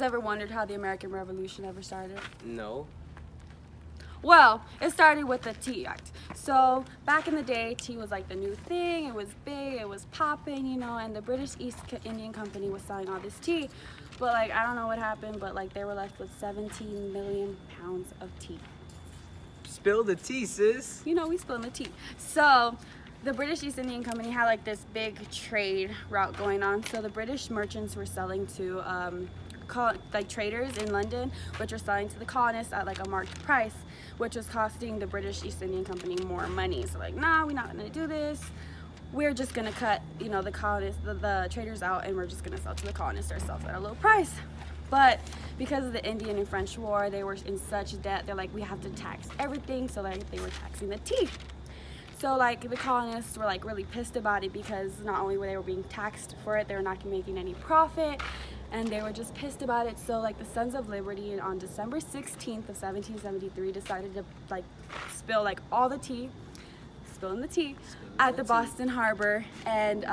guys ever wondered how the American Revolution ever started? No. Well, it started with the Tea Act. So back in the day, tea was like the new thing. It was big, it was popping, you know, and the British East Indian Company was selling all this tea. But like, I don't know what happened, but like they were left with 17 million pounds of tea. Spill the tea, sis. You know, we spilling the tea. So the British East Indian Company had like this big trade route going on. So the British merchants were selling to like traders in London, which were selling to the colonists at like a marked price, which was costing the British East Indian Company more money. So like, nah, we're not gonna do this. We're just gonna cut, you know, the colonists, the traders out, and we're just gonna sell to the colonists ourselves at a low price. But because of the Indian and French War, they were in such debt. They're like, we have to tax everything. So like they were taxing the tea. So like the colonists were like really pissed about it because not only were they being taxed for it, they were not making any profit, and they were just pissed about it. So like the Sons of Liberty on December 16th of 1773 decided to like spill like all the tea, spilling the tea at the Boston Harbor, and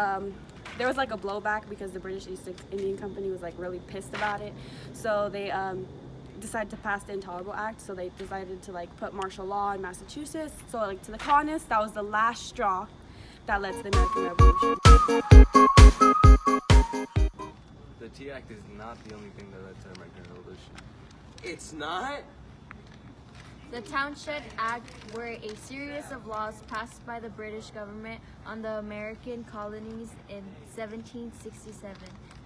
there was like a blowback because the British East Indian Company was like really pissed about it. So they decided to pass the Intolerable Act. So they decided to like put martial law in Massachusetts. So like to the colonists, that was the last straw that led to the American Revolution. The Tea Act is not the only thing that led to the American Revolution. It's not? The Townshend Act were a series of laws passed by the British government on the American colonies in 1767.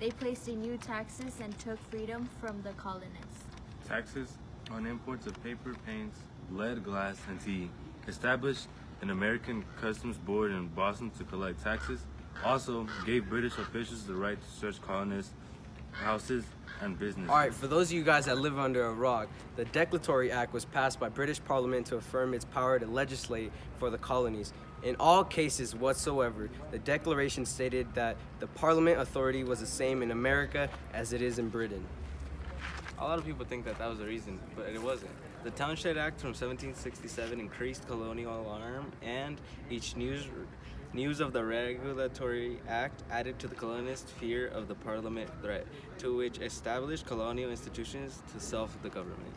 They placed in new taxes and took freedom from the colonists. Taxes on imports of paper, paints, lead, glass, and tea. Established an American Customs Board in Boston to collect taxes. Also gave British officials the right to search colonists' houses and business. Alright, for those of you guys that live under a rock, the Declaratory Act was passed by British Parliament to affirm its power to legislate for the colonies. In all cases whatsoever, the Declaration stated that the Parliament authority was the same in America as it is in Britain. A lot of people think that was the reason, but it wasn't. The Townshend Act from 1767 increased colonial alarm, and each news of the Regulatory Act added to the colonists' fear of the Parliament threat, to which established colonial institutions to self the government.